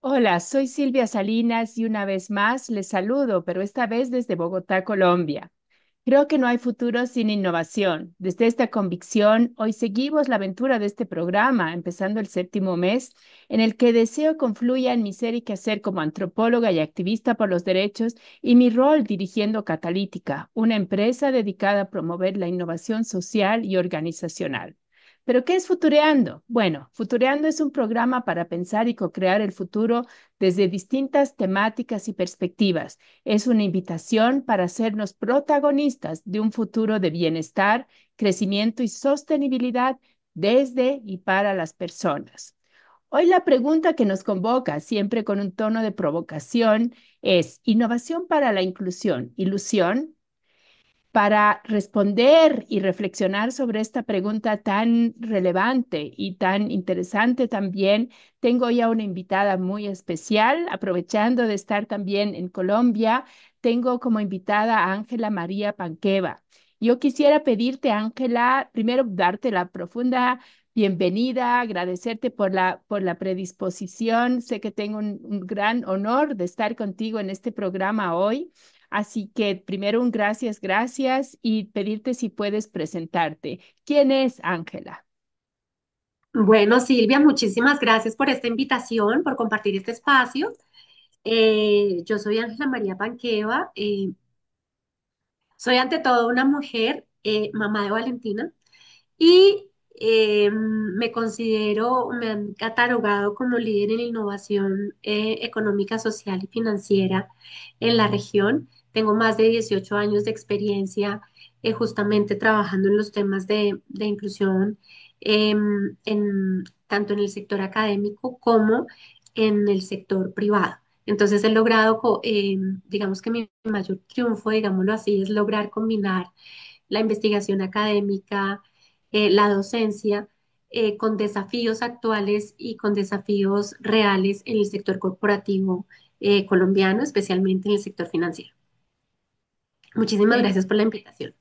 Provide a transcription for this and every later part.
Hola, soy Silvia Salinas y una vez más les saludo, pero esta vez desde Bogotá, Colombia. Creo que no hay futuro sin innovación. Desde esta convicción, hoy seguimos la aventura de este programa, empezando el séptimo mes, en el que deseo confluya en mi ser y quehacer como antropóloga y activista por los derechos y mi rol dirigiendo Catalítica, una empresa dedicada a promover la innovación social y organizacional. ¿Pero qué es Futureando? Bueno, Futureando es un programa para pensar y co-crear el futuro desde distintas temáticas y perspectivas. Es una invitación para hacernos protagonistas de un futuro de bienestar, crecimiento y sostenibilidad desde y para las personas. Hoy la pregunta que nos convoca, siempre con un tono de provocación, es ¿innovación para la inclusión, ilusión? Para responder y reflexionar sobre esta pregunta tan relevante y tan interesante también, tengo ya una invitada muy especial, aprovechando de estar también en Colombia, tengo como invitada a Ángela María Panqueva. Yo quisiera pedirte, Ángela, primero darte la profunda bienvenida, agradecerte por la predisposición. Sé que tengo un gran honor de estar contigo en este programa hoy. Así que primero un gracias, gracias y pedirte si puedes presentarte. ¿Quién es Ángela? Bueno, Silvia, muchísimas gracias por esta invitación, por compartir este espacio. Yo soy Ángela María Panqueva, soy ante todo una mujer, mamá de Valentina, y me han catalogado como líder en innovación económica, social y financiera en la región. Tengo más de 18 años de experiencia justamente trabajando en los temas de inclusión, tanto en el sector académico como en el sector privado. Entonces he logrado, digamos que mi mayor triunfo, digámoslo así, es lograr combinar la investigación académica, la docencia, con desafíos actuales y con desafíos reales en el sector corporativo colombiano, especialmente en el sector financiero. Muchísimas Bien. gracias por la invitación.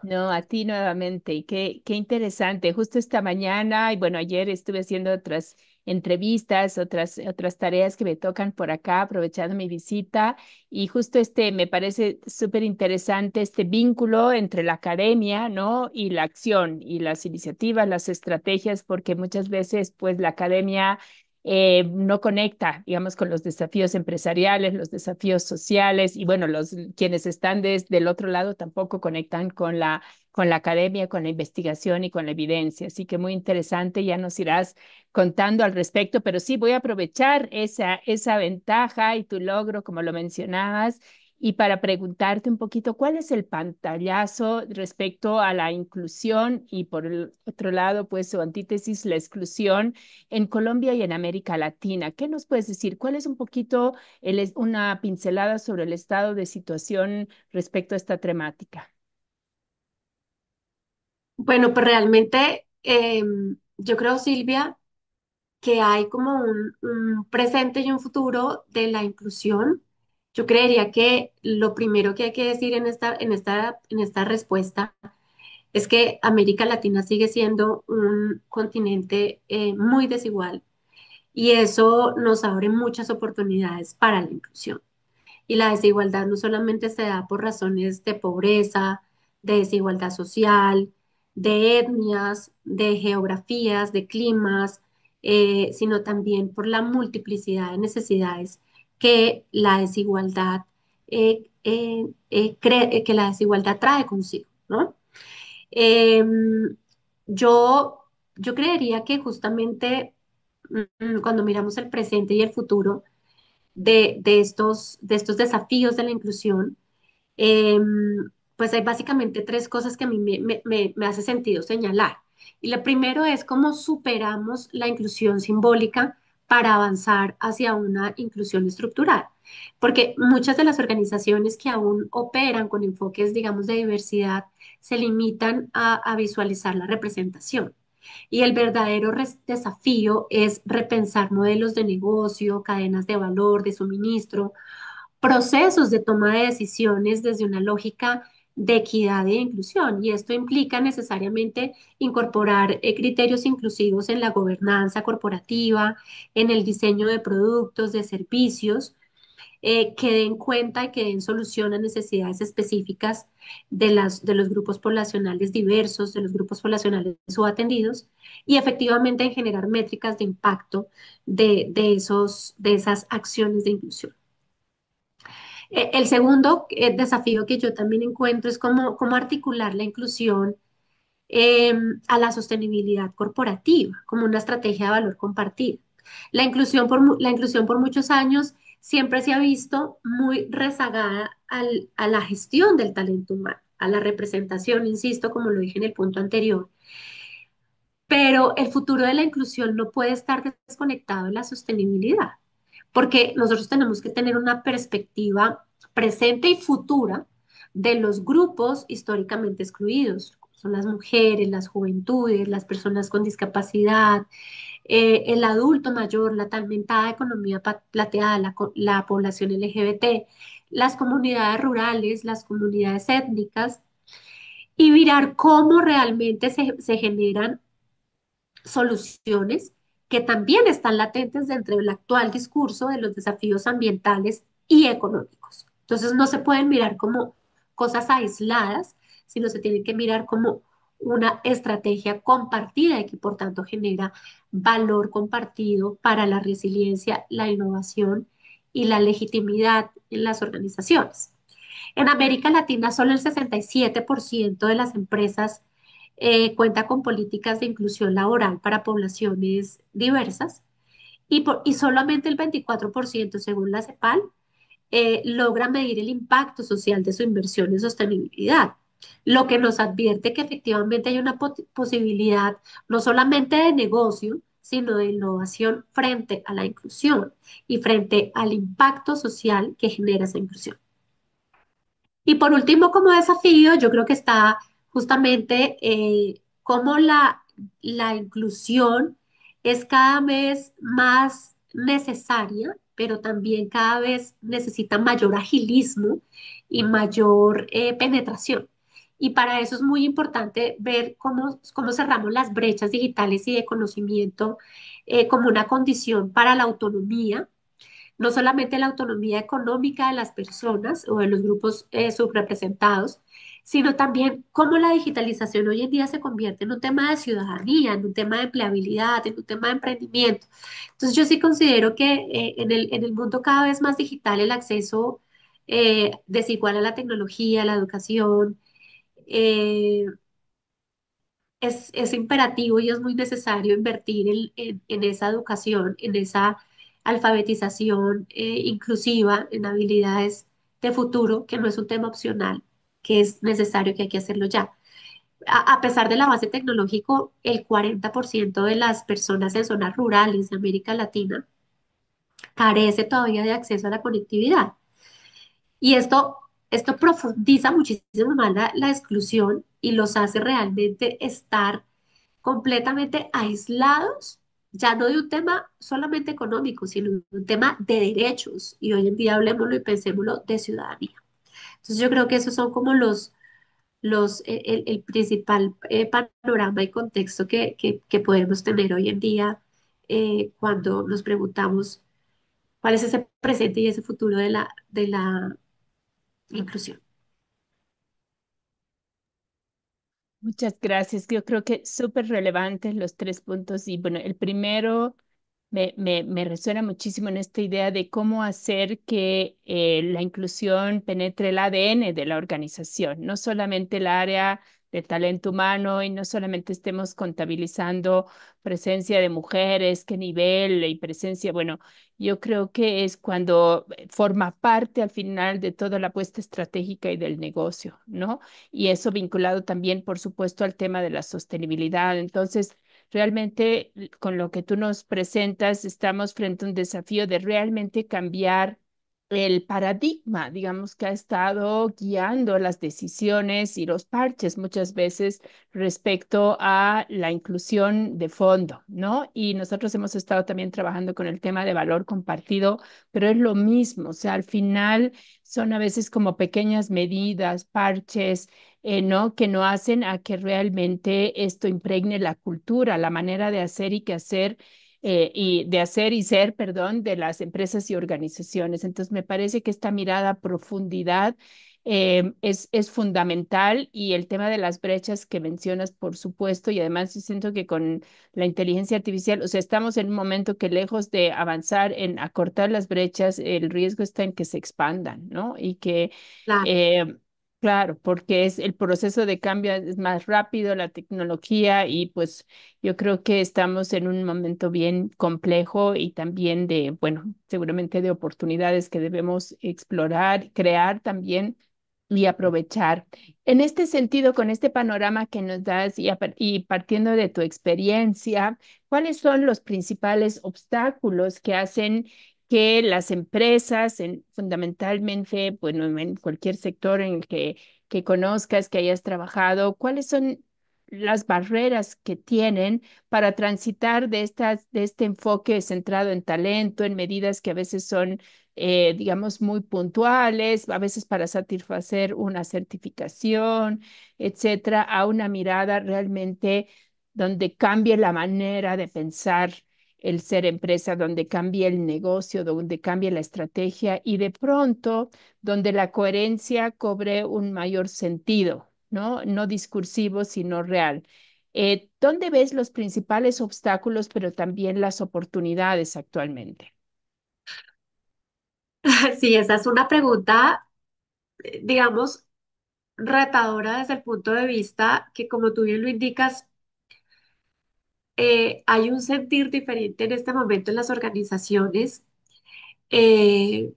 No, a ti nuevamente. Y qué interesante. Justo esta mañana, y bueno, ayer estuve haciendo otras entrevistas, otras tareas que me tocan por acá, aprovechando mi visita. Y justo me parece súper interesante este vínculo entre la academia, ¿no? Y la acción y las iniciativas, las estrategias, porque muchas veces, pues, la academia no conecta, digamos, con los desafíos empresariales, los desafíos sociales y bueno, quienes están desde el otro lado tampoco conectan con la academia, con la investigación y con la evidencia. Así que muy interesante, ya nos irás contando al respecto, pero sí voy a aprovechar esa ventaja y tu logro, como lo mencionabas. Y para preguntarte un poquito, ¿cuál es el pantallazo respecto a la inclusión y por el otro lado, pues su antítesis, la exclusión en Colombia y en América Latina? ¿Qué nos puedes decir? ¿Cuál es un poquito una pincelada sobre el estado de situación respecto a esta temática? Bueno, pues realmente yo creo, Silvia, que hay como un presente y un futuro de la inclusión. Yo creería que lo primero que hay que decir en esta respuesta es que América Latina sigue siendo un continente muy desigual y eso nos abre muchas oportunidades para la inclusión. Y la desigualdad no solamente se da por razones de pobreza, de desigualdad social, de etnias, de geografías, de climas, sino también por la multiplicidad de necesidades que la desigualdad, que la desigualdad trae consigo, ¿no? Em, yo, yo creería que justamente cuando miramos el presente y el futuro de estos desafíos de la inclusión, pues hay básicamente tres cosas que a mí me hace sentido señalar. Y lo primero es cómo superamos la inclusión simbólica para avanzar hacia una inclusión estructural. Porque muchas de las organizaciones que aún operan con enfoques, digamos, de diversidad se limitan a visualizar la representación. Y el verdadero desafío es repensar modelos de negocio, cadenas de valor, de suministro, procesos de toma de decisiones desde una lógica de equidad e inclusión. Y esto implica necesariamente incorporar criterios inclusivos en la gobernanza corporativa, en el diseño de productos, de servicios, que den cuenta y que den solución a necesidades específicas de los grupos poblacionales diversos, de los grupos poblacionales subatendidos, y efectivamente en generar métricas de impacto de esas acciones de inclusión. El segundo desafío que yo también encuentro es cómo articular la inclusión a la sostenibilidad corporativa como una estrategia de valor compartido. La inclusión por muchos años siempre se ha visto muy rezagada a la gestión del talento humano, a la representación, insisto, como lo dije en el punto anterior. Pero el futuro de la inclusión no puede estar desconectado de la sostenibilidad, porque nosotros tenemos que tener una perspectiva presente y futura de los grupos históricamente excluidos. Son las mujeres, las juventudes, las personas con discapacidad, el adulto mayor, la tan mentada economía plateada, la población LGBT, las comunidades rurales, las comunidades étnicas, y mirar cómo realmente se generan soluciones que también están latentes dentro del actual discurso de los desafíos ambientales y económicos. Entonces no se pueden mirar como cosas aisladas, sino se tienen que mirar como una estrategia compartida y que por tanto genera valor compartido para la resiliencia, la innovación y la legitimidad en las organizaciones. En América Latina, solo el 67% de las empresas cuenta con políticas de inclusión laboral para poblaciones diversas y solamente el 24%, según la CEPAL, logra medir el impacto social de su inversión en sostenibilidad, lo que nos advierte que efectivamente hay una posibilidad no solamente de negocio, sino de innovación frente a la inclusión y frente al impacto social que genera esa inclusión. Y por último, como desafío, yo creo que está justamente cómo la inclusión es cada vez más necesaria, pero también cada vez necesita mayor agilismo y mayor penetración. Y para eso es muy importante ver cómo cerramos las brechas digitales y de conocimiento como una condición para la autonomía, no solamente la autonomía económica de las personas o de los grupos subrepresentados, sino también cómo la digitalización hoy en día se convierte en un tema de ciudadanía, en un tema de empleabilidad, en un tema de emprendimiento. Entonces yo sí considero que en el mundo cada vez más digital el acceso desigual a la tecnología, a la educación, eh, es imperativo y es muy necesario invertir en esa educación, en esa alfabetización inclusiva, en habilidades de futuro, que no es un tema opcional, que es necesario, que hay que hacerlo ya. A pesar del avance tecnológico, el 40% de las personas en zonas rurales de América Latina carece todavía de acceso a la conectividad. Y esto profundiza muchísimo más la exclusión y los hace realmente estar completamente aislados, ya no de un tema solamente económico, sino de un tema de derechos. Y hoy en día hablemoslo y pensémoslo de ciudadanía. Entonces yo creo que esos son como el principal panorama y contexto que podemos tener hoy en día cuando nos preguntamos cuál es ese presente y ese futuro de la inclusión. Muchas gracias. Yo creo que súper relevantes los tres puntos. Y bueno, el primero me resuena muchísimo en esta idea de cómo hacer que la inclusión penetre el ADN de la organización, no solamente el área de talento humano y no solamente estemos contabilizando presencia de mujeres, qué nivel y presencia. Bueno, yo creo que es cuando forma parte al final de toda la apuesta estratégica y del negocio, ¿no? Y eso vinculado también, por supuesto, al tema de la sostenibilidad. Entonces, realmente con lo que tú nos presentas, estamos frente a un desafío de realmente cambiar el paradigma, digamos, que ha estado guiando las decisiones y los parches muchas veces respecto a la inclusión de fondo, ¿no? Y nosotros hemos estado también trabajando con el tema de valor compartido, pero es lo mismo, o sea, al final son a veces como pequeñas medidas, parches, ¿no? Que no hacen a que realmente esto impregne la cultura, la manera de hacer y que hacer y de hacer y ser, perdón, de las empresas y organizaciones. Entonces, me parece que esta mirada a profundidad es fundamental y el tema de las brechas que mencionas, por supuesto, y además yo siento que con la inteligencia artificial, o sea, estamos en un momento que lejos de avanzar en acortar las brechas, el riesgo está en que se expandan, ¿no? Y que Claro. eh, claro, porque es el proceso de cambio es más rápido, la tecnología y pues yo creo que estamos en un momento bien complejo y también de, bueno, seguramente de oportunidades que debemos explorar, crear también y aprovechar. En este sentido, con este panorama que nos das y partiendo de tu experiencia, ¿cuáles son los principales obstáculos que hacen que las empresas, fundamentalmente, bueno, en cualquier sector en el que conozcas, que hayas trabajado, cuáles son las barreras que tienen para transitar de este enfoque centrado en talento, en medidas que a veces son, digamos, muy puntuales, a veces para satisfacer una certificación, etcétera, a una mirada realmente donde cambie la manera de pensar el ser empresa, donde cambie el negocio, donde cambie la estrategia y de pronto donde la coherencia cobre un mayor sentido, ¿no? No discursivo, sino real. ¿Dónde ves los principales obstáculos, pero también las oportunidades actualmente? Sí, esa es una pregunta, digamos, retadora desde el punto de vista que, como tú bien lo indicas, hay un sentir diferente en este momento en las organizaciones eh,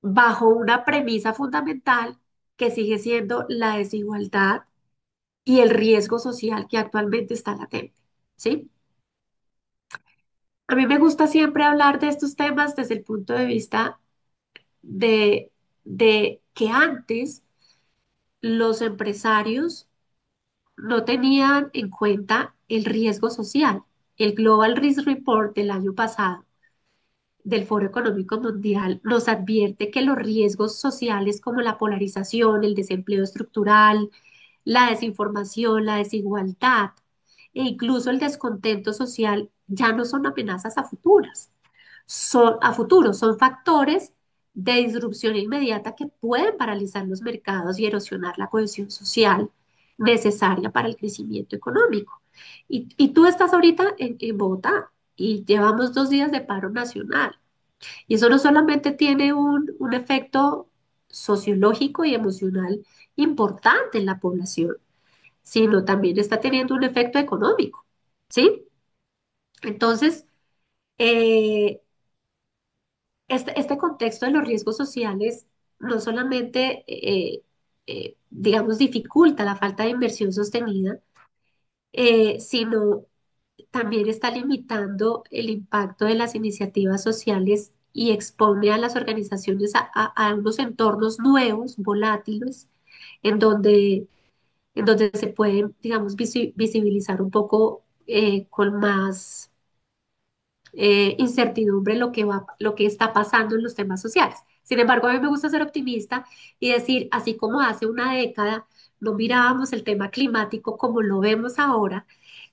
bajo una premisa fundamental que sigue siendo la desigualdad y el riesgo social que actualmente está latente, ¿sí? A mí me gusta siempre hablar de estos temas desde el punto de vista de, de que antes los empresarios no tenían en cuenta el riesgo social. El Global Risk Report del año pasado del Foro Económico Mundial nos advierte que los riesgos sociales como la polarización, el desempleo estructural, la desinformación, la desigualdad e incluso el descontento social ya no son amenazas a futuro, son factores de disrupción inmediata que pueden paralizar los mercados y erosionar la cohesión social necesaria para el crecimiento económico. Y tú estás ahorita en Bogotá y llevamos 2 días de paro nacional. Y eso no solamente tiene un efecto sociológico y emocional importante en la población, sino también está teniendo un efecto económico, ¿sí? Entonces, eh, este contexto de los riesgos sociales no solamente, digamos, dificulta la falta de inversión sostenida, sino también está limitando el impacto de las iniciativas sociales y expone a las organizaciones a unos entornos nuevos, volátiles, en donde, en donde se pueden, digamos, visibilizar un poco con más incertidumbre lo que está pasando en los temas sociales. Sin embargo, a mí me gusta ser optimista y decir, así como hace una década no mirábamos el tema climático como lo vemos ahora,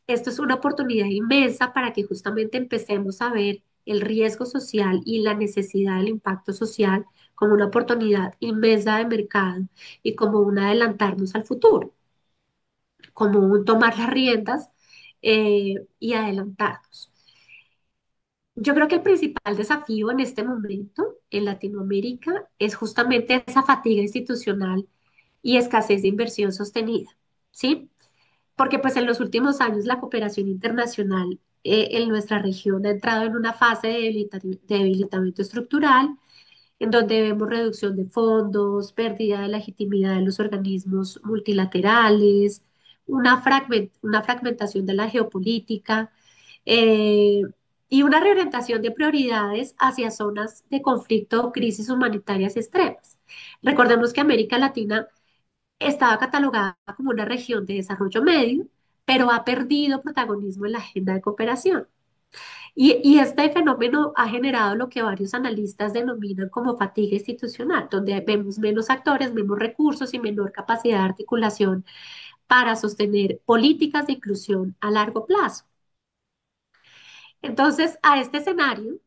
esto es una oportunidad inmensa para que justamente empecemos a ver el riesgo social y la necesidad del impacto social como una oportunidad inmensa de mercado y como un adelantarnos al futuro, como un tomar las riendas y adelantarnos. Yo creo que el principal desafío en este momento en Latinoamérica es justamente esa fatiga institucional y escasez de inversión sostenida, ¿sí? Porque pues en los últimos años la cooperación internacional en nuestra región ha entrado en una fase de debilitamiento estructural, en donde vemos reducción de fondos, pérdida de legitimidad de los organismos multilaterales, una fragmentación de la geopolítica. y una reorientación de prioridades hacia zonas de conflicto o crisis humanitarias extremas. Recordemos que América Latina estaba catalogada como una región de desarrollo medio, pero ha perdido protagonismo en la agenda de cooperación. Y este fenómeno ha generado lo que varios analistas denominan como fatiga institucional, donde vemos menos actores, menos recursos y menor capacidad de articulación para sostener políticas de inclusión a largo plazo. Entonces, a este escenario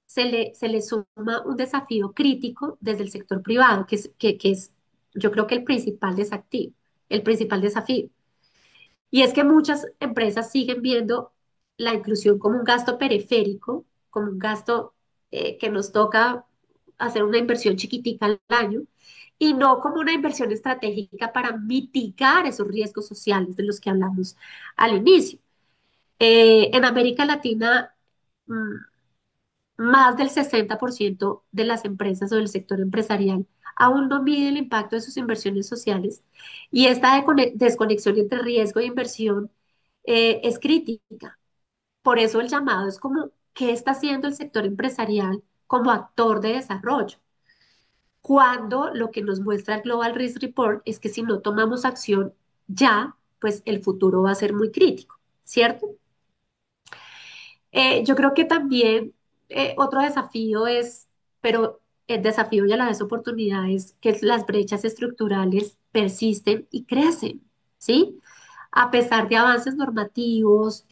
se le suma un desafío crítico desde el sector privado, que es yo creo que el principal desafío, el principal desafío. Y es que muchas empresas siguen viendo la inclusión como un gasto periférico, como un gasto que nos toca hacer una inversión chiquitica al año, y no como una inversión estratégica para mitigar esos riesgos sociales de los que hablamos al inicio. En América Latina, mm, más del 60% de las empresas o del sector empresarial aún no mide el impacto de sus inversiones sociales y esta desconexión entre riesgo e inversión es crítica. Por eso el llamado es como, ¿qué está haciendo el sector empresarial como actor de desarrollo? Cuando lo que nos muestra el Global Risk Report es que si no tomamos acción ya, pues el futuro va a ser muy crítico, ¿cierto? Yo creo que también otro desafío es, pero el desafío y a la vez oportunidad es que las brechas estructurales persisten y crecen, ¿sí? A pesar de avances normativos,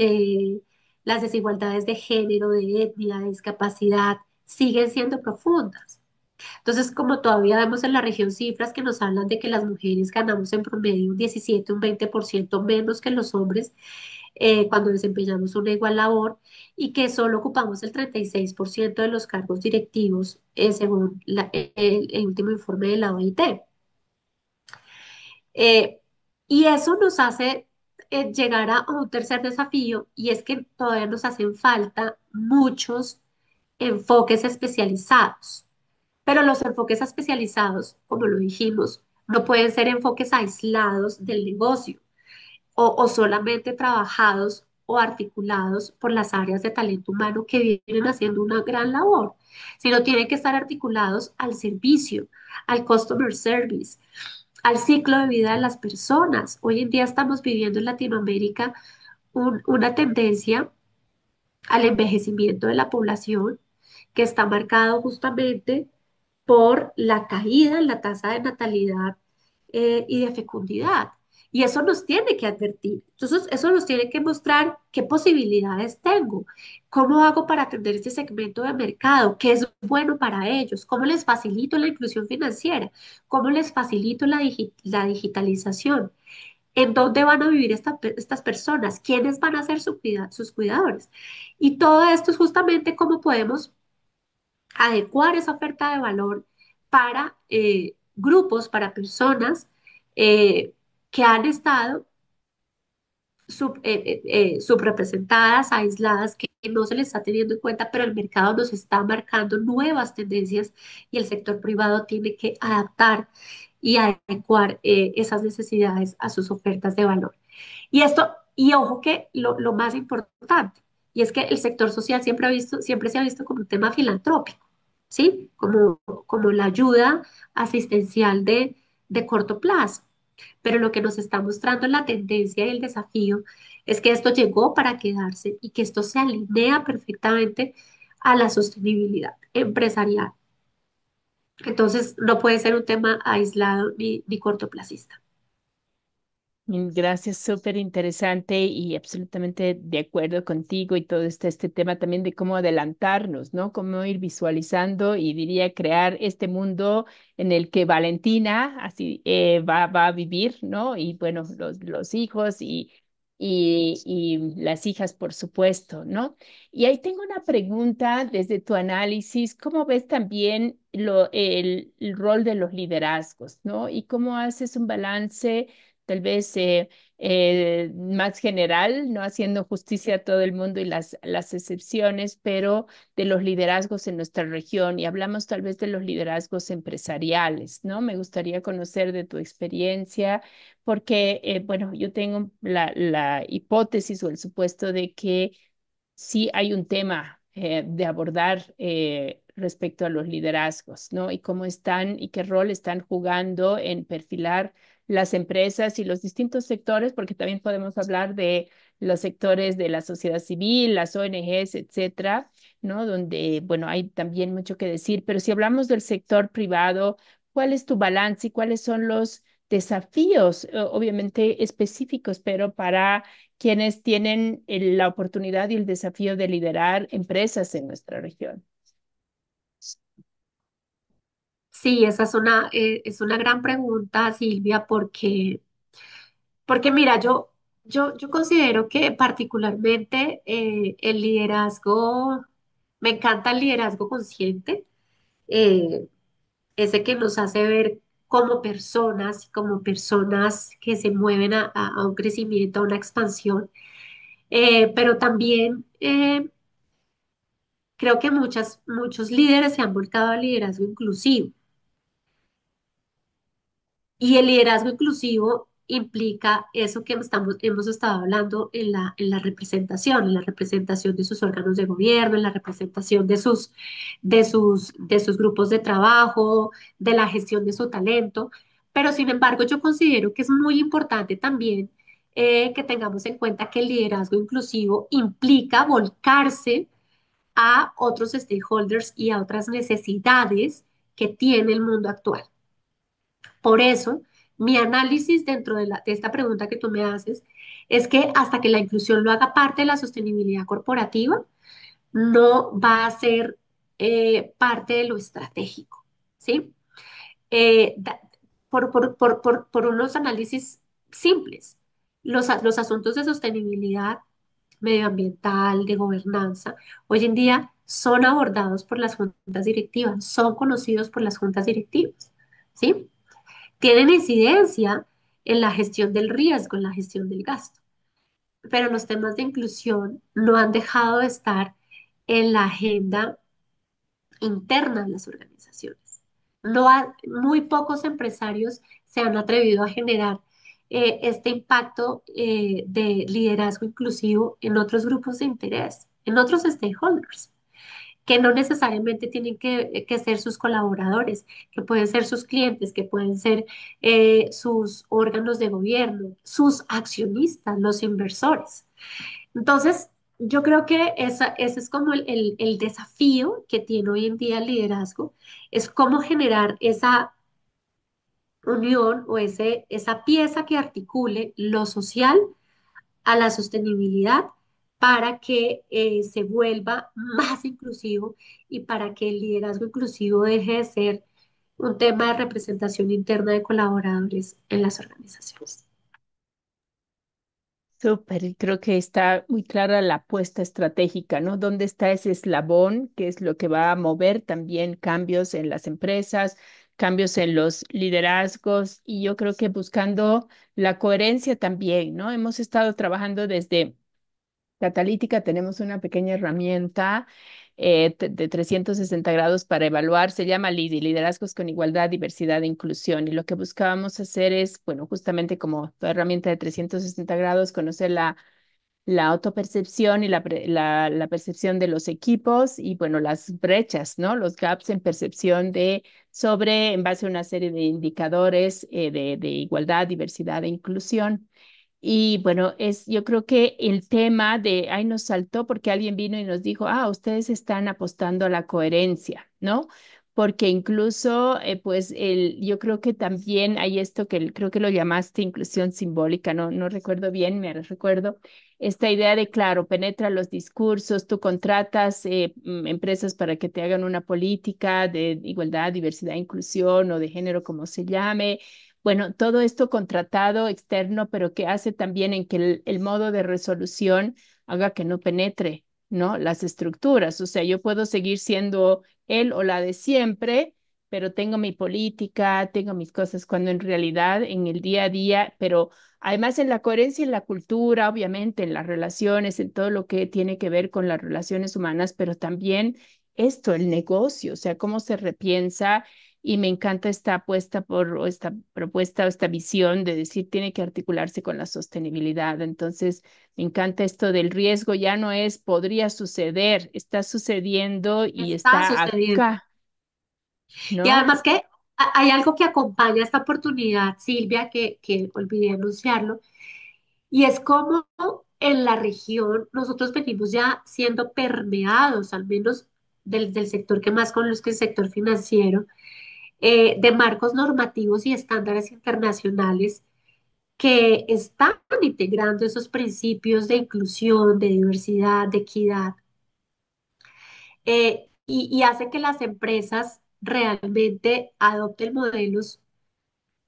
las desigualdades de género, de etnia, de discapacidad, siguen siendo profundas. Entonces, como todavía vemos en la región cifras que nos hablan de que las mujeres ganamos en promedio un 17, un 20% menos que los hombres, cuando desempeñamos una igual labor y que solo ocupamos el 36% de los cargos directivos, según el último informe de la OIT. Eh, y eso nos hace llegar a un tercer desafío y es que todavía nos hacen falta muchos enfoques especializados. Pero los enfoques especializados, como lo dijimos, no pueden ser enfoques aislados del negocio o solamente trabajados o articulados por las áreas de talento humano que vienen haciendo una gran labor, sino tienen que estar articulados al servicio, al customer service, al ciclo de vida de las personas. Hoy en día estamos viviendo en Latinoamérica una tendencia al envejecimiento de la población que está marcado justamente por la caída en la tasa de natalidad y de fecundidad. Y eso nos tiene que advertir. Entonces, eso nos tiene que mostrar qué posibilidades tengo, cómo hago para atender este segmento de mercado, qué es bueno para ellos, cómo les facilito la inclusión financiera, cómo les facilito la digitalización, en dónde van a vivir estas personas, quiénes van a ser sus cuidadores. Y todo esto es justamente cómo podemos adecuar esa oferta de valor para grupos, para personas que han estado subrepresentadas, aisladas, que no se les está teniendo en cuenta, pero el mercado nos está marcando nuevas tendencias y el sector privado tiene que adaptar y adecuar esas necesidades a sus ofertas de valor. Y esto, y ojo que lo más importante, y es que el sector social siempre se ha visto como un tema filantrópico, ¿sí? Como la ayuda asistencial de corto plazo. Pero lo que nos está mostrando la tendencia y el desafío es que esto llegó para quedarse y que esto se alinea perfectamente a la sostenibilidad empresarial. Entonces, no puede ser un tema aislado ni cortoplacista. Gracias, súper interesante y absolutamente de acuerdo contigo y todo este tema también de cómo adelantarnos, ¿no? Cómo ir visualizando y diría crear este mundo en el que Valentina así va a vivir, ¿no? Y bueno, los hijos y las hijas, por supuesto, ¿no? Y ahí tengo una pregunta desde tu análisis, ¿cómo ves también el rol de los liderazgos, ¿no? Y cómo haces un balance tal vez más general, no haciendo justicia a todo el mundo y las excepciones, pero de los liderazgos en nuestra región y hablamos tal vez de los liderazgos empresariales, ¿no? Me gustaría conocer de tu experiencia, porque, bueno, yo tengo la hipótesis o el supuesto de que sí hay un tema de abordar respecto a los liderazgos, ¿no? Y cómo están y qué rol están jugando en perfilar las empresas y los distintos sectores, porque también podemos hablar de los sectores de la sociedad civil, las ONGs, etcétera, ¿no? Donde, bueno, hay también mucho que decir, pero si hablamos del sector privado, ¿cuál es tu balance y cuáles son los desafíos, obviamente específicos, pero para quienes tienen la oportunidad y el desafío de liderar empresas en nuestra región? Sí, esa es una gran pregunta, Silvia, porque mira, yo considero que particularmente el liderazgo, me encanta el liderazgo consciente, eh, ese que nos hace ver como personas que se mueven a un crecimiento, a una expansión, pero también creo que muchos líderes se han volcado al liderazgo inclusivo. Y el liderazgo inclusivo implica eso que hemos estado hablando en la representación de sus órganos de gobierno, en la representación de sus grupos de trabajo, de la gestión de su talento. Pero sin embargo, yo considero que es muy importante también que tengamos en cuenta que el liderazgo inclusivo implica volcarse a otros stakeholders y a otras necesidades que tiene el mundo actual. Por eso, mi análisis dentro de esta pregunta que tú me haces es que hasta que la inclusión lo haga parte de la sostenibilidad corporativa, no va a ser parte de lo estratégico, ¿sí? Eh, da- por unos análisis simples. Los asuntos de sostenibilidad medioambiental, de gobernanza, hoy en día son abordados por las juntas directivas, son conocidos por las juntas directivas, ¿sí? Tienen incidencia en la gestión del riesgo, en la gestión del gasto, pero los temas de inclusión no han dejado de estar en la agenda interna de las organizaciones. Muy pocos empresarios se han atrevido a generar este impacto de liderazgo inclusivo en otros grupos de interés, en otros stakeholders que no necesariamente tienen que ser sus colaboradores, que pueden ser sus clientes, que pueden ser sus órganos de gobierno, sus accionistas, los inversores. Entonces, yo creo que ese es como el desafío que tiene hoy en día el liderazgo, es cómo generar esa unión o esa pieza que articule lo social a la sostenibilidad para que se vuelva más inclusivo y para que el liderazgo inclusivo deje de ser un tema de representación interna de colaboradores en las organizaciones. Súper, y creo que está muy clara la apuesta estratégica, ¿no? ¿Dónde está ese eslabón, que es lo que va a mover también cambios en las empresas, cambios en los liderazgos? Y yo creo que buscando la coherencia también, ¿no? Hemos estado trabajando desde Catalítica, tenemos una pequeña herramienta de 360 grados para evaluar, se llama LIDI, Liderazgos con Igualdad, Diversidad e Inclusión. Y lo que buscábamos hacer es, bueno, justamente como toda herramienta de 360 grados, conocer la autopercepción y la percepción de los equipos y, bueno, las brechas, ¿no? Los gaps en percepción en base a una serie de indicadores de igualdad, diversidad e inclusión. Y bueno, yo creo que el tema ahí nos saltó porque alguien vino y nos dijo, ustedes están apostando a la coherencia, ¿no? Porque incluso, pues, yo creo que también hay esto que creo que lo llamaste inclusión simbólica, no, no recuerdo bien, me recuerdo, esta idea de, claro, penetra los discursos, tú contratas empresas para que te hagan una política de igualdad, diversidad, inclusión o de género, como se llame. Bueno, todo esto contratado externo, pero que hace también en que el modo de resolución haga que no penetre, ¿no? Las estructuras. O sea, yo puedo seguir siendo él o la de siempre, pero tengo mi política, tengo mis cosas, cuando en realidad en el día a día, pero además en la coherencia en la cultura, obviamente, en las relaciones, en todo lo que tiene que ver con las relaciones humanas, pero también esto, el negocio, o sea, cómo se repiensa y me encanta esta apuesta por o esta propuesta o esta visión de decir tiene que articularse con la sostenibilidad. Entonces, me encanta esto del riesgo, ya no es podría suceder, está sucediendo y Está está sucediendo. acá, Y ¿no? además que hay algo que acompaña esta oportunidad, Silvia, que olvidé anunciarlo, y es como en la región nosotros venimos ya siendo permeados, al menos del sector que más conozco, el sector financiero, de marcos normativos y estándares internacionales que están integrando esos principios de inclusión, de diversidad, de equidad, y hace que las empresas realmente adopten modelos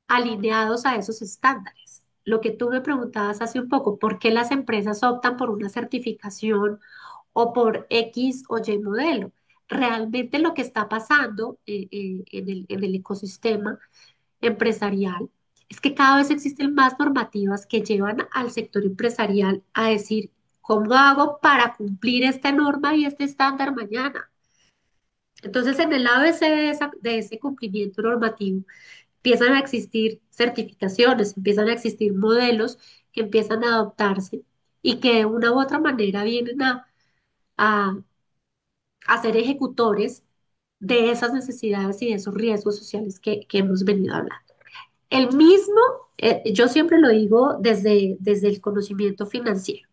alineados a esos estándares. Lo que tú me preguntabas hace un poco, ¿por qué las empresas optan por una certificación o por X o Y modelo? Realmente lo que está pasando en el ecosistema empresarial es que cada vez existen más normativas que llevan al sector empresarial a decir, ¿cómo hago para cumplir esta norma y este estándar mañana? Entonces, en el lado de ese cumplimiento normativo, empiezan a existir certificaciones, empiezan a existir modelos que empiezan a adoptarse y que de una u otra manera vienen a, a ser ejecutores de esas necesidades y de esos riesgos sociales que hemos venido hablando. El mismo, yo siempre lo digo desde el conocimiento financiero,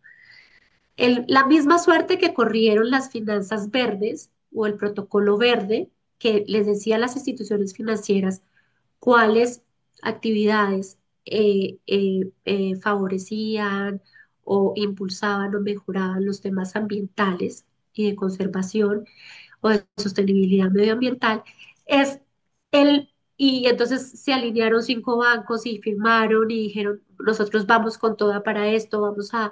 la misma suerte que corrieron las finanzas verdes o el protocolo verde que les decía a las instituciones financieras cuáles actividades favorecían o impulsaban o mejoraban los temas ambientales y de conservación o de sostenibilidad medioambiental, es y entonces se alinearon 5 bancos y firmaron y dijeron, nosotros vamos con toda para esto, vamos a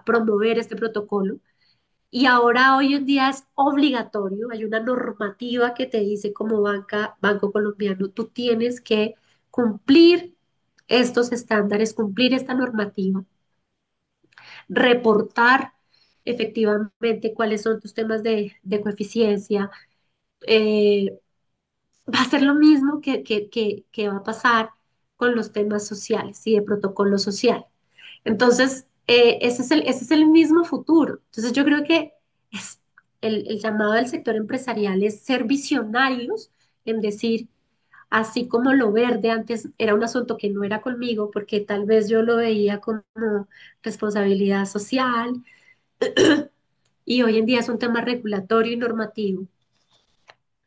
promover este protocolo. Y ahora hoy en día es obligatorio, hay una normativa que te dice como banco colombiano, tú tienes que cumplir estos estándares, cumplir esta normativa, reportar efectivamente cuáles son tus temas de coeficiencia. eh, Va a ser lo mismo que va a pasar con los temas sociales y de protocolo social. Entonces, ese es el mismo futuro. Entonces, yo creo que es el llamado del sector empresarial es ser visionarios en decir, así como lo verde antes era un asunto que no era conmigo, porque tal vez yo lo veía como responsabilidad social y hoy en día es un tema regulatorio y normativo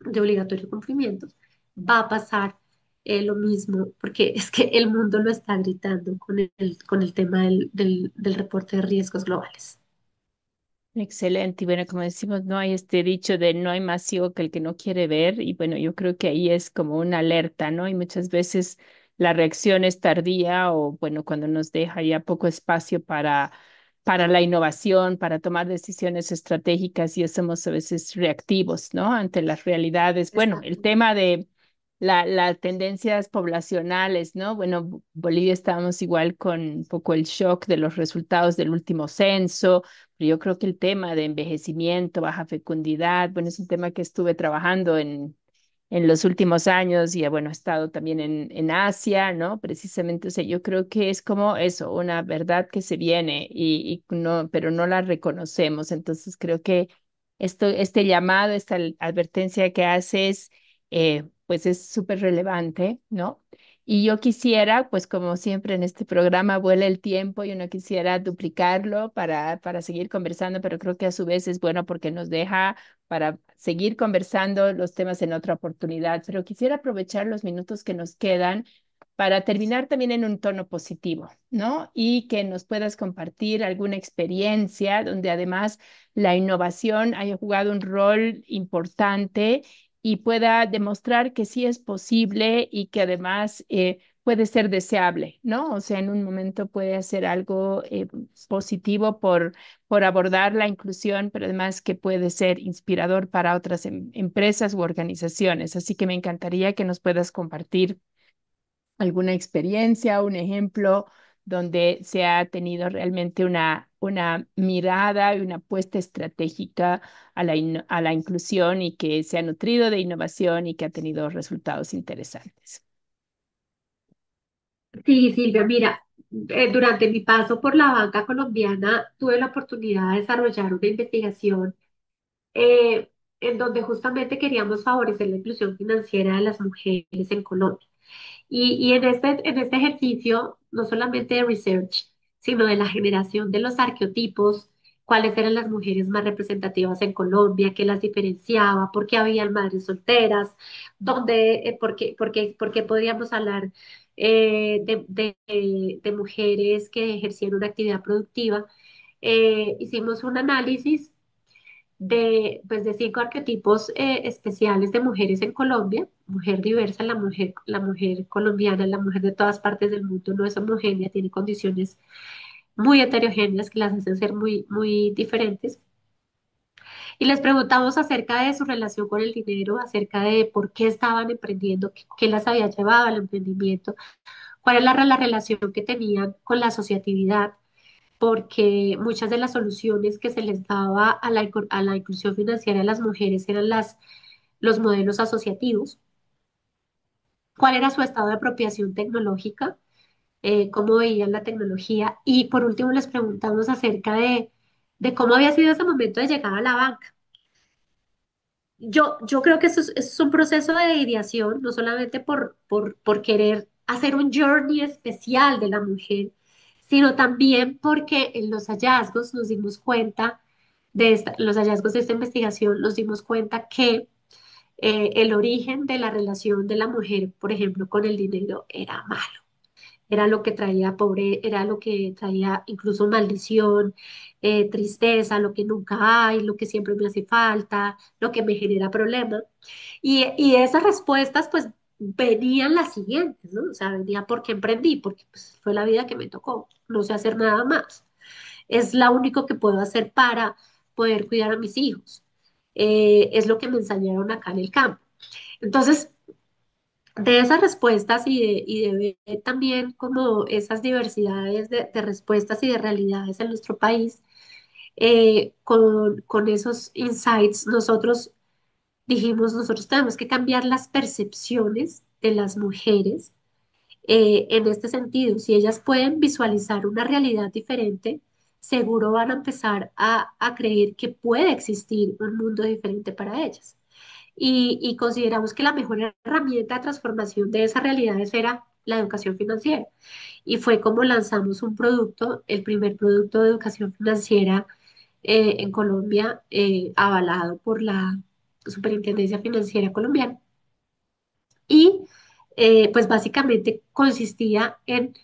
de obligatorio cumplimiento, va a pasar lo mismo, porque es que el mundo lo está gritando con el tema del reporte de riesgos globales. Excelente. Y bueno, como decimos, no hay este dicho de no hay más ciego que el que no quiere ver. Y bueno, yo creo que ahí es como una alerta, ¿no? Y muchas veces la reacción es tardía o bueno, cuando nos deja ya poco espacio para la innovación, para tomar decisiones estratégicas y somos a veces reactivos, ¿no? Ante las realidades. Bueno, el Exacto. tema de las tendencias poblacionales, ¿no? Bueno, Bolivia estábamos igual con un poco el shock de los resultados del último censo, pero yo creo que el tema de envejecimiento, baja fecundidad, bueno, es un tema que estuve trabajando en los últimos años y bueno, he estado también en Asia, ¿no? Precisamente, o sea, yo creo que es como eso, una verdad que se viene y no, pero no la reconocemos. Entonces creo que este llamado, esta advertencia que haces, pues es súper relevante, ¿no? Y yo quisiera, pues como siempre en este programa vuela el tiempo, yo no quisiera duplicarlo para seguir conversando, pero creo que a su vez es bueno porque nos deja para seguir conversando los temas en otra oportunidad. Pero quisiera aprovechar los minutos que nos quedan para terminar también en un tono positivo, ¿no? Y que nos puedas compartir alguna experiencia donde además la innovación haya jugado un rol importante y pueda demostrar que sí es posible y que además puede ser deseable, ¿no? O sea, en un momento puede hacer algo positivo por abordar la inclusión, pero además que puede ser inspirador para otras empresas u organizaciones. Así que me encantaría que nos puedas compartir alguna experiencia, un ejemplo donde se ha tenido realmente una mirada y una apuesta estratégica a a la inclusión y que se ha nutrido de innovación y que ha tenido resultados interesantes. Sí, Silvia, mira, durante mi paso por la banca colombiana tuve la oportunidad de desarrollar una investigación eh, en donde justamente queríamos favorecer la inclusión financiera de las mujeres en Colombia. Y en este ejercicio, no solamente de research, sino de la generación de los arqueotipos, cuáles eran las mujeres más representativas en Colombia, qué las diferenciaba, por qué habían madres solteras, dónde, por qué podríamos hablar de mujeres que ejercían una actividad productiva. Hicimos un análisis pues de 5 arquetipos especiales de mujeres en Colombia, mujer diversa, la mujer colombiana, la mujer de todas partes del mundo no es homogénea, tiene condiciones muy heterogéneas que las hacen ser muy, muy diferentes. Y les preguntamos acerca de su relación con el dinero, acerca de por qué estaban emprendiendo, qué las había llevado al emprendimiento, cuál era la relación que tenían con la asociatividad, porque muchas de las soluciones que se les daba a a la inclusión financiera de las mujeres eran los modelos asociativos, cuál era su estado de apropiación tecnológica, cómo veían la tecnología y por último les preguntamos acerca de cómo había sido ese momento de llegada a la banca. Yo creo que eso es un proceso de ideación, no solamente por querer hacer un journey especial de la mujer, sino también porque en los hallazgos nos dimos cuenta los hallazgos de esta investigación, nos dimos cuenta que el origen de la relación de la mujer, por ejemplo, con el dinero era malo. Era lo que traía pobre, era lo que traía incluso maldición, tristeza, lo que nunca hay, lo que siempre me hace falta, lo que me genera problemas. Y esas respuestas, pues, venían las siguientes, ¿no? O sea, venía porque emprendí, porque pues, fue la vida que me tocó, no sé hacer nada más. Es la único que puedo hacer para poder cuidar a mis hijos. Es lo que me enseñaron acá en el campo. Entonces, de esas respuestas y de ver también como esas diversidades de respuestas y de realidades en nuestro país, con esos insights, nosotros dijimos, nosotros tenemos que cambiar las percepciones de las mujeres en este sentido. Si ellas pueden visualizar una realidad diferente, seguro van a empezar a creer que puede existir un mundo diferente para ellas y consideramos que la mejor herramienta de transformación de esas realidades era la educación financiera. Y fue como lanzamos un producto, el primer producto de educación financiera en Colombia, avalado por la Superintendencia Financiera Colombiana. Y pues básicamente consistía en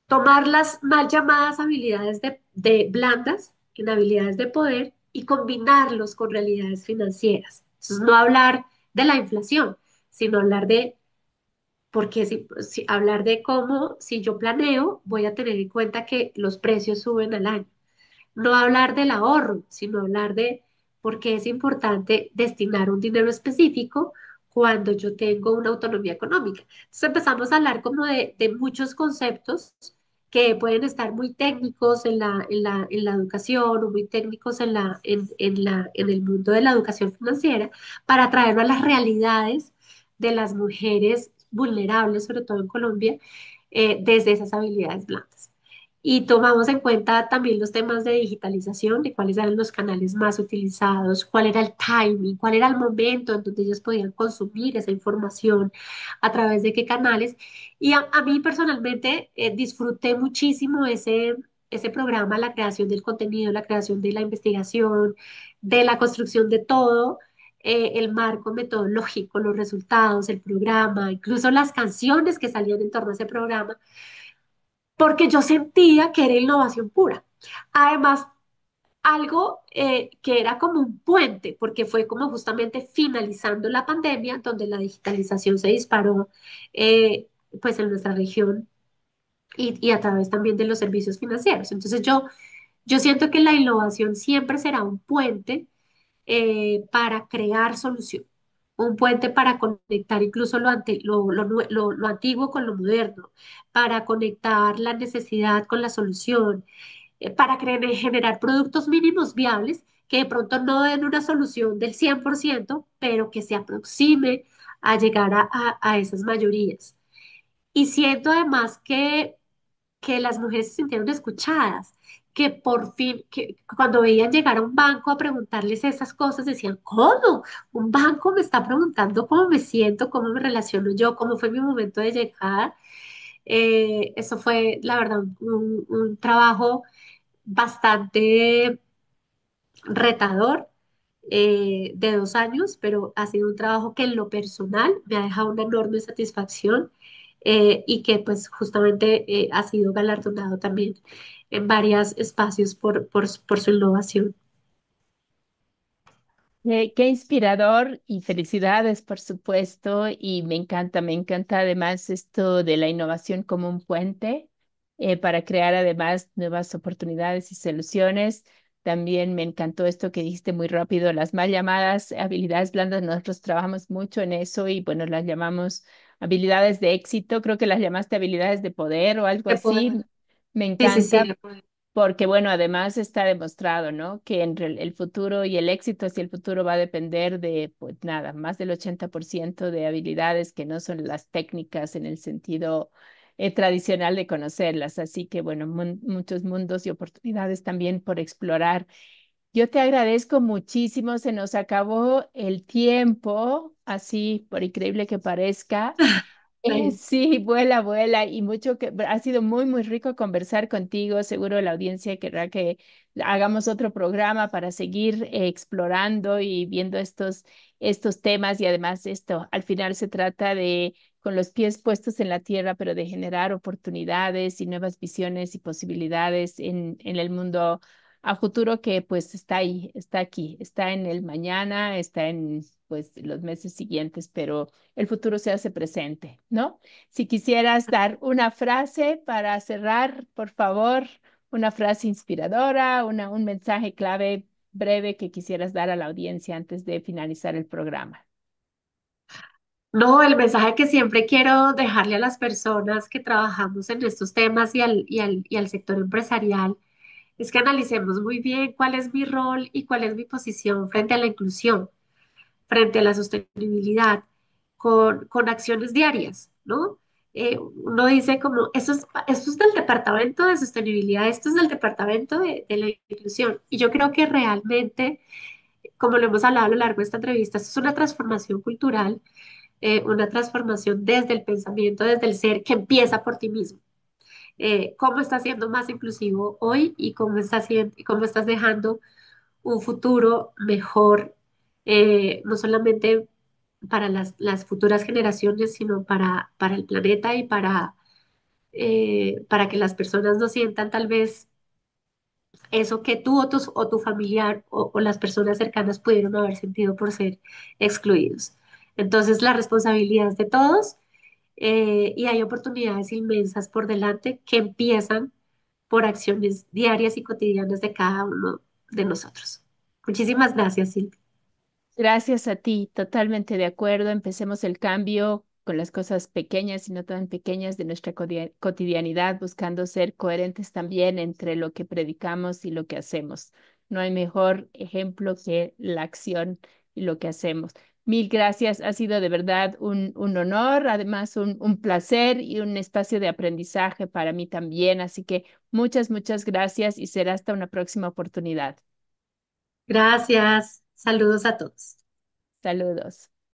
tomar las mal llamadas habilidades de blandas, en habilidades de poder, y combinarlos con realidades financieras. Entonces, no hablar de la inflación, sino hablar de, porque hablar de cómo, si yo planeo, voy a tener en cuenta que los precios suben al año. No hablar del ahorro, sino hablar de por qué es importante destinar un dinero específico cuando yo tengo una autonomía económica. Entonces empezamos a hablar como de muchos conceptos que pueden estar muy técnicos en la educación o muy técnicos en el mundo de la educación financiera para traerlo a las realidades de las mujeres vulnerables, sobre todo en Colombia, desde esas habilidades blandas. Y tomamos en cuenta también los temas de digitalización, de cuáles eran los canales más utilizados, cuál era el timing, cuál era el momento en donde ellos podían consumir esa información, a través de qué canales. Y a mí personalmente disfruté muchísimo ese programa, la creación del contenido, la creación de la investigación, de la construcción de todo, el marco metodológico, los resultados, el programa, incluso las canciones que salían en torno a ese programa porque yo sentía que era innovación pura. Además, algo que era como un puente, porque fue como justamente finalizando la pandemia, donde la digitalización se disparó, eh, pues en nuestra región y a través también de los servicios financieros. Entonces yo siento que la innovación siempre será un puente para crear solución, un puente para conectar incluso lo antiguo con lo moderno, para conectar la necesidad con la solución. para generar productos mínimos viables que de pronto no den una solución del 100%, pero que se aproxime a llegar a esas mayorías. Y siento además que las mujeres se sintieron escuchadas, que por fin, que cuando veían llegar a un banco a preguntarles esas cosas, decían, ¿cómo? Un banco me está preguntando cómo me siento, cómo me relaciono yo, cómo fue mi momento de llegar. Eso fue, la verdad, un trabajo bastante retador, de 2 años, pero ha sido un trabajo que en lo personal me ha dejado una enorme satisfacción, y que pues justamente ha sido galardonado también en varios espacios por su innovación. Qué inspirador y felicidades, por supuesto. Y me encanta además esto de la innovación como un puente para crear además nuevas oportunidades y soluciones. También me encantó esto que dijiste muy rápido, las mal llamadas habilidades blandas. Nosotros trabajamos mucho en eso y bueno, las llamamos habilidades de éxito. Creo que las llamaste habilidades de poder o algo De poder. así. Me Sí, sí, sí, encanta de poder. porque bueno, además está demostrado, ¿no? Que el futuro y el éxito hacia el futuro va a depender de, pues nada, más del 80% de habilidades que no son las técnicas en el sentido tradicional de conocerlas. Así que bueno, muchos mundos y oportunidades también por explorar. Yo te agradezco muchísimo, se nos acabó el tiempo, así por increíble que parezca. Bueno, Sí, vuela, vuela y mucho que ha sido muy, muy rico conversar contigo. Seguro la audiencia querrá que hagamos otro programa para seguir explorando y viendo estos temas y además esto, al final se trata de con los pies puestos en la tierra, pero de generar oportunidades y nuevas visiones y posibilidades en el mundo a futuro que pues está ahí, está aquí, está en el mañana, está en pues los meses siguientes, pero el futuro se hace presente, ¿no? Si quisieras dar una frase para cerrar, por favor, una frase inspiradora, un mensaje clave breve que quisieras dar a la audiencia antes de finalizar el programa. no, el mensaje que siempre quiero dejarle a las personas que trabajamos en estos temas y al sector empresarial es que analicemos muy bien cuál es mi rol y cuál es mi posición frente a la inclusión, frente a la sostenibilidad, con acciones diarias, ¿no? Uno dice como, esto es del Departamento de Sostenibilidad, esto es del Departamento de la Inclusión. Y yo creo que realmente, como lo hemos hablado a lo largo de esta entrevista, esto es una transformación cultural, una transformación desde el pensamiento, desde el ser, que empieza por ti mismo. ¿Cómo estás siendo más inclusivo hoy y cómo estás dejando un futuro mejor, no solamente para las futuras generaciones, sino para el planeta y para que las personas no sientan tal vez eso que tú o tu familiar o las personas cercanas pudieron haber sentido por ser excluidos? Entonces, la responsabilidad es de todos, y hay oportunidades inmensas por delante que empiezan por acciones diarias y cotidianas de cada uno de nosotros. Muchísimas gracias, Silvia. Gracias a ti, totalmente de acuerdo. Empecemos el cambio con las cosas pequeñas y no tan pequeñas de nuestra cotidianidad, buscando ser coherentes también entre lo que predicamos y lo que hacemos. No hay mejor ejemplo que la acción y lo que hacemos. Mil gracias, ha sido de verdad un honor, además un placer y un espacio de aprendizaje para mí también. Así que muchas, muchas gracias y será hasta una próxima oportunidad. Gracias. Saludos a todos. Saludos.